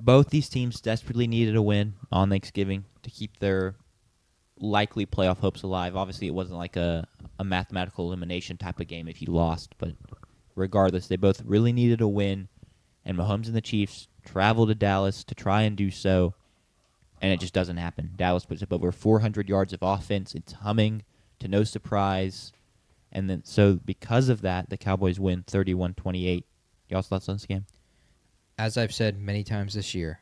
both these teams desperately needed a win on Thanksgiving to keep their likely playoff hopes alive. Obviously, it wasn't like a mathematical elimination type of game if you lost, but regardless, they both really needed a win, and Mahomes and the Chiefs travel to Dallas to try and do so, and it just doesn't happen. Dallas puts up over 400 yards of offense. It's humming to no surprise. And then, so because of that, the Cowboys win 31-28. Y'all's thoughts on this game? As I've said many times this year,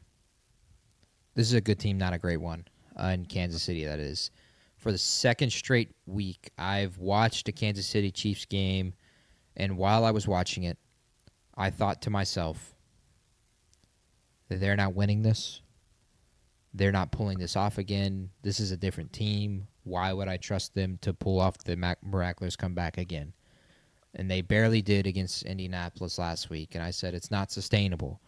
this is a good team, not a great one. In Kansas City, that is. For the second straight week, I've watched a Kansas City Chiefs game, and while I was watching it, I thought to myself that they're not winning this. They're not pulling this off again. This is a different team. Why would I trust them to pull off the miraculous comeback again? And they barely did against Indianapolis last week, and I said it's not sustainable.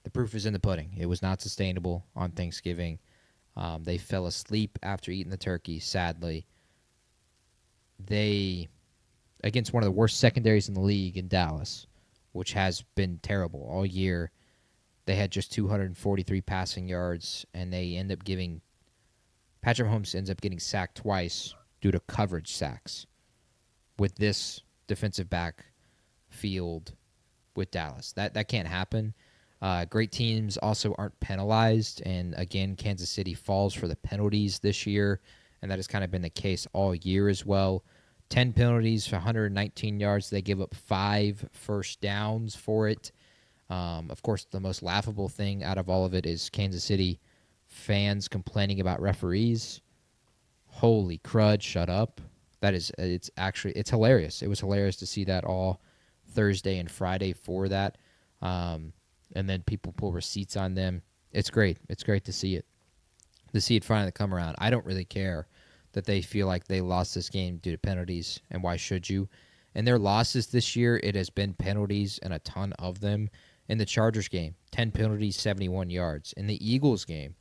The proof is in the pudding. It was not sustainable on Thanksgiving. They fell asleep after eating the turkey, sadly. They, against one of the worst secondaries in the league in Dallas, which has been terrible all year, they had just 243 passing yards, and they end up giving Patrick Mahomes ends up getting sacked twice due to coverage sacks with this defensive back field with Dallas. That can't happen. Great teams also aren't penalized, and again, Kansas City falls for the penalties this year, and that has kind of been the case all year as well. 10 penalties for 119 yards. They give up 5 first downs for it. Of course, the most laughable thing out of all of it is Kansas City fans complaining about referees. Holy crud, shut up. It's hilarious. It was hilarious to see that all Thursday and Friday for that. And then people pull receipts on them. It's great. It's great to see it. To see it finally come around. I don't really care that they feel like they lost this game due to penalties, and why should you? In their losses this year, it has been penalties and a ton of them. In the Chargers game, 10 penalties, 71 yards. In the Eagles game,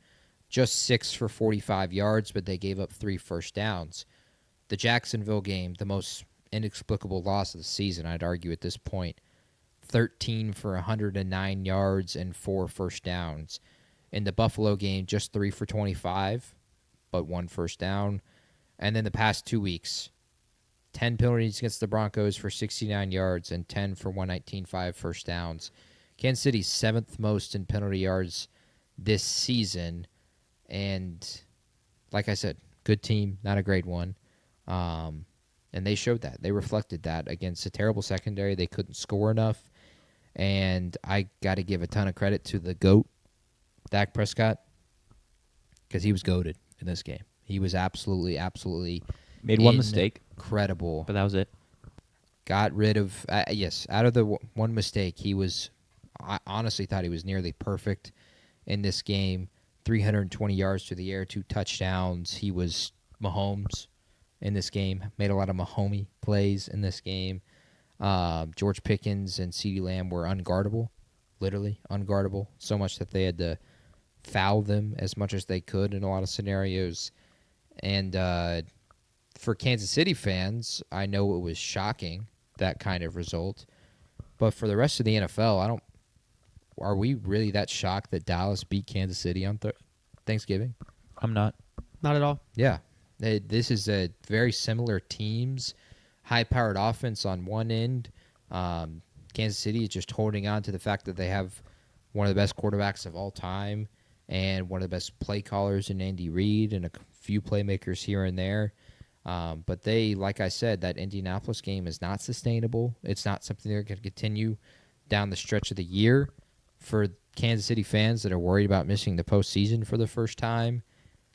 just 6 for 45 yards, but they gave up 3 first downs. The Jacksonville game, the most inexplicable loss of the season, I'd argue at this point. 13 for 109 yards and 4 first downs. In the Buffalo game, just 3 for 25, but 1 first down. And then the past 2 weeks, 10 penalties against the Broncos for 69 yards and 10 for 119, 5 first downs. Kansas City's 7th most in penalty yards this season. And like I said, good team, not a great one. And they showed that. They reflected that against a terrible secondary. They couldn't score enough. And I got to give a ton of credit to the GOAT, Dak Prescott, because he was goated in this game. He was absolutely Made one mistake. Incredible. But that was it. Got rid of, out of the one mistake, I honestly thought he was nearly perfect in this game. 320 yards to the air, 2 touchdowns. He was Mahomes in this game. Made a lot of Mahomey plays in this game. George Pickens and CeeDee Lamb were unguardable, literally unguardable, so much that they had to foul them as much as they could in a lot of scenarios. And for Kansas City fans, I know it was shocking, that kind of result. But for the rest of the NFL, are we really that shocked that Dallas beat Kansas City on Thanksgiving? I'm not. Not at all. Yeah. This is a very similar teams. High-powered offense on one end. Kansas City is just holding on to the fact that they have one of the best quarterbacks of all time and one of the best play callers in Andy Reid and a few playmakers here and there. But they, like I said, that Indianapolis game is not sustainable. It's not something they're going to continue down the stretch of the year. For Kansas City fans that are worried about missing the postseason for the first time,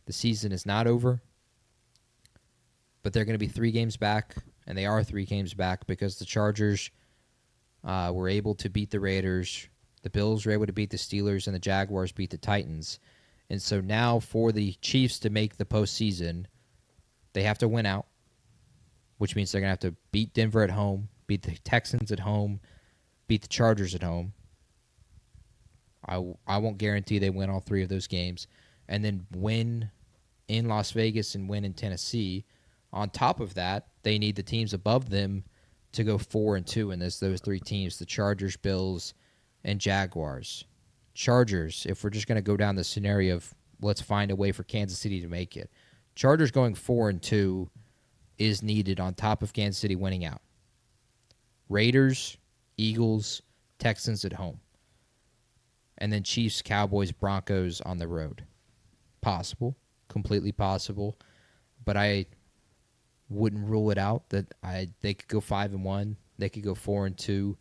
the season is not over. But they're going to be 3 games back, and they are 3 games back because the Chargers were able to beat the Raiders, the Bills were able to beat the Steelers, and the Jaguars beat the Titans. And so now for the Chiefs to make the postseason, they have to win out, which means they're going to have to beat Denver at home, beat the Texans at home, beat the Chargers at home. I won't guarantee they win all 3 of those games, and then win in Las Vegas and win in Tennessee. On top of that, they need the teams above them to go 4-2, and there's those 3 teams, the Chargers, Bills, and Jaguars. Chargers, if we're just going to go down the scenario of let's find a way for Kansas City to make it, Chargers going 4-2 is needed on top of Kansas City winning out. Raiders, Eagles, Texans at home. And then Chiefs, Cowboys, Broncos on the road. Possible. Completely possible. But I wouldn't rule it out that they could go 5-1. They could go 4-2.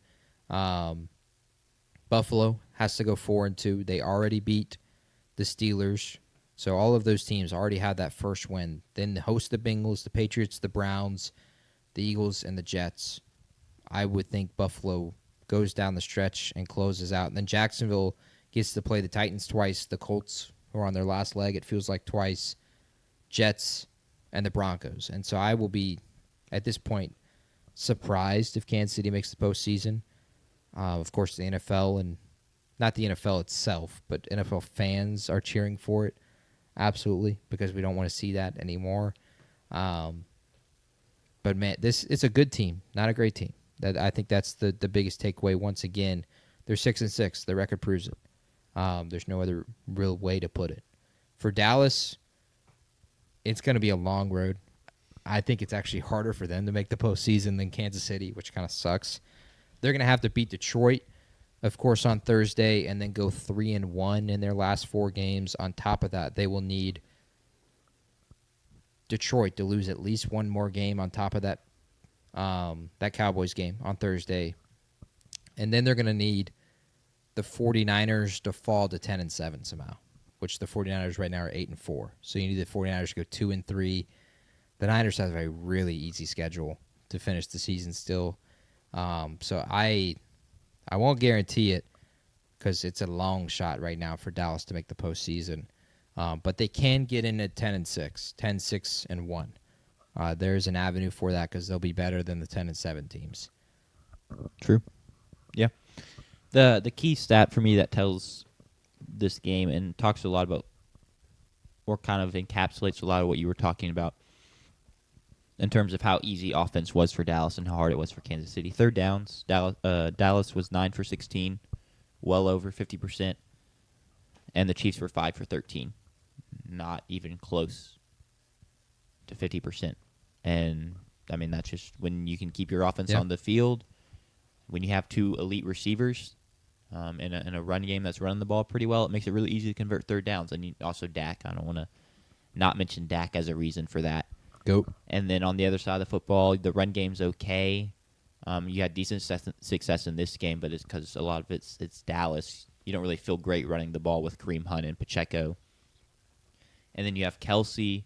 Buffalo has to go 4-2. They already beat the Steelers. So all of those teams already had that first win. Then the host the Bengals, the Patriots, the Browns, the Eagles, and the Jets. I would think Buffalo goes down the stretch and closes out. And then Jacksonville gets to play the Titans twice, the Colts, who are on their last leg, it feels like twice, Jets, and the Broncos. And so I will be, at this point, surprised if Kansas City makes the postseason. Of course, the NFL, and not the NFL itself, but NFL fans are cheering for it, absolutely, because we don't want to see that anymore. But, man, it's a good team, not a great team. I think that's the biggest takeaway. Once again, they're 6-6. The record proves it. There's no other real way to put it. For Dallas, it's going to be a long road. I think it's actually harder for them to make the postseason than Kansas City, which kind of sucks. They're going to have to beat Detroit, of course, on Thursday, and then go 3-1 in their last 4 games. On top of that, they will need Detroit to lose at least one more game on top of that Cowboys game on Thursday. And then they're going to need the 49ers to fall to 10-7 somehow, which the 49ers right now are 8-4. So you need the 49ers to go 2-3. The Niners have a really easy schedule to finish the season still. So I won't guarantee it because it's a long shot right now for Dallas to make the postseason. But they can get in at 10-6, 10-6-1. There's an avenue for that because they'll be better than the 10-7 teams. True. Yeah. The key stat for me that tells this game and talks a lot about, or kind of encapsulates a lot of what you were talking about in terms of how easy offense was for Dallas and how hard it was for Kansas City. Third downs, Dallas was 9 for 16, well over 50%, and the Chiefs were 5 for 13, not even close to 50%. And, I mean, that's just when you can keep your offense on the field, when you have 2 elite receivers in a run game that's running the ball pretty well, it makes it really easy to convert third downs. And also Dak, I don't want to not mention Dak as a reason for that. Go. And then on the other side of the football, the run game's okay. You had decent success in this game, but it's because a lot of it's Dallas. You don't really feel great running the ball with Kareem Hunt and Pacheco. And then you have Kelsey,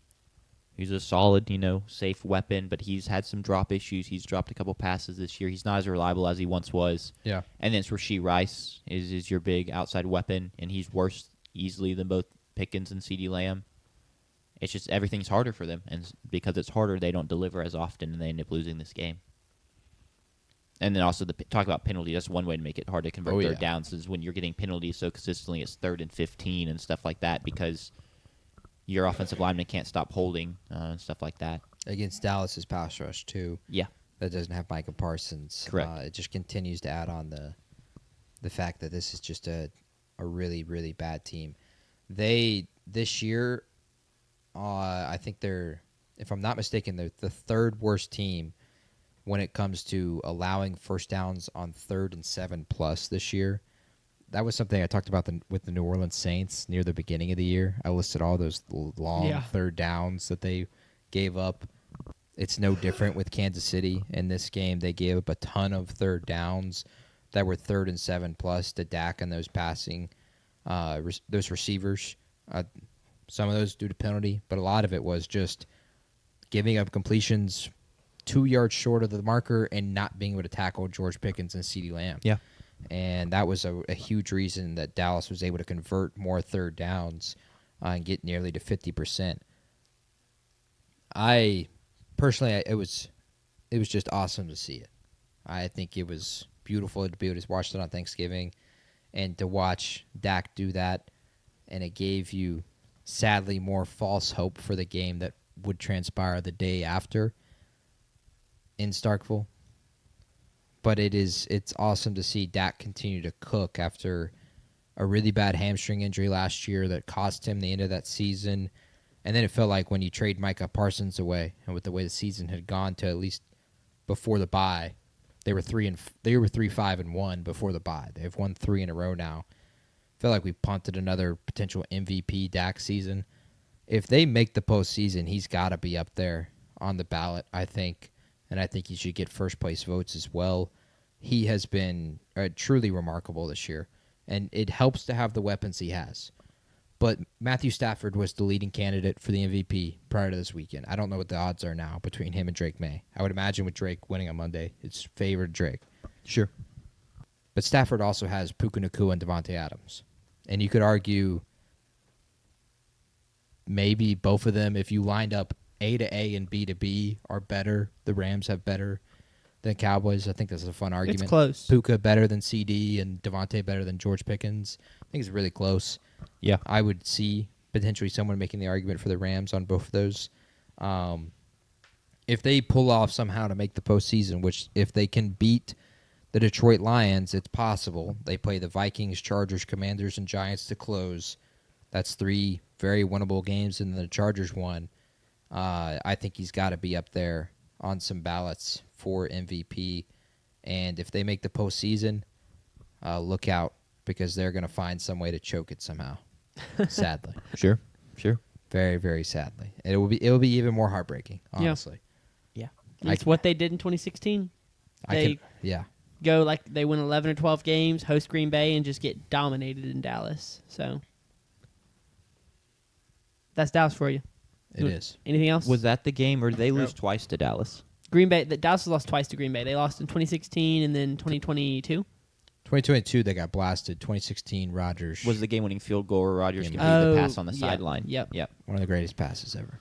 who's a solid, safe weapon, but he's had some drop issues. He's dropped a couple passes this year. He's not as reliable as he once was. Yeah. And then it's Rashee Rice is your big outside weapon, and he's worse easily than both Pickens and CeeDee Lamb. It's just everything's harder for them, and because it's harder, they don't deliver as often, and they end up losing this game. And then also talk about penalty. That's one way to make it hard to convert third downs is when you're getting penalties so consistently. It's 3rd and 15 and stuff like that because your offensive lineman can't stop holding and stuff like that. Against Dallas's pass rush too. Yeah, that doesn't have Micah Parsons. Correct. It just continues to add on the fact that this is just a really, really bad team. This year. I think they're, if I'm not mistaken, they're the 3rd worst team when it comes to allowing first downs on 3rd and 7+ this year. That was something I talked about with the New Orleans Saints near the beginning of the year. I listed all those long third downs that they gave up. It's no different with Kansas City. In this game, they gave up a ton of third downs that were 3rd and 7+ to Dak and those passing, those receivers. Some of those due to penalty, but a lot of it was just giving up completions 2 yards short of the marker and not being able to tackle George Pickens and CeeDee Lamb. Yeah. And that was a huge reason that Dallas was able to convert more third downs and get nearly to 50%. Personally, it was just awesome to see it. I think it was beautiful to be able to watch it on Thanksgiving and to watch Dak do that, and it gave you sadly more false hope for the game that would transpire the day after in Starkville. But it's awesome to see Dak continue to cook after a really bad hamstring injury last year that cost him the end of that season. And then it felt like when you trade Micah Parsons away, and with the way the season had gone to at least before the bye, they were 3-5-1 before the bye. They've won 3 in a row now. Feel like we punted another potential MVP Dak season. If they make the postseason, he's got to be up there on the ballot, I think, and I think he should get first place votes as well. He has been truly remarkable this year, and it helps to have the weapons he has. But Matthew Stafford was the leading candidate for the MVP prior to this weekend. I don't know what the odds are now between him and Drake May. I would imagine with Drake winning on Monday, it's favored Drake. Sure. But Stafford also has Puka Nacua and Devontae Adams. And you could argue maybe both of them, if you lined up A to A and B to B, are better. The Rams have better than Cowboys. I think that's a fun argument. It's close. Puka better than CD and Devontae better than George Pickens. I think it's really close. Yeah. I would see potentially someone making the argument for the Rams on both of those. If they pull off somehow to make the postseason, which if they can beat the Detroit Lions, it's possible. They play the Vikings, Chargers, Commanders, and Giants to close. That's 3 very winnable games, and the Chargers won. I think he's got to be up there on some ballots for MVP. And if they make the postseason, look out, because they're going to find some way to choke it somehow. Sadly. Sure. Very, very sadly. It will be even more heartbreaking, honestly. Yeah. I It's can- what they did in 2016. They Yeah. go like they win 11 or 12 games, host Green Bay, and just get dominated in Dallas. So that's Dallas for you. It is. Anything else? Was that the game, or did they lose twice to Dallas? Green Bay? Dallas has lost twice to Green Bay. They lost in 2016 and then 2022. 2022, they got blasted. 2016, Rodgers. Was the game-winning field goal where Rodgers Yeah, completed the Oh, pass on the yeah. sideline? Yep. Yep. one of the greatest passes ever.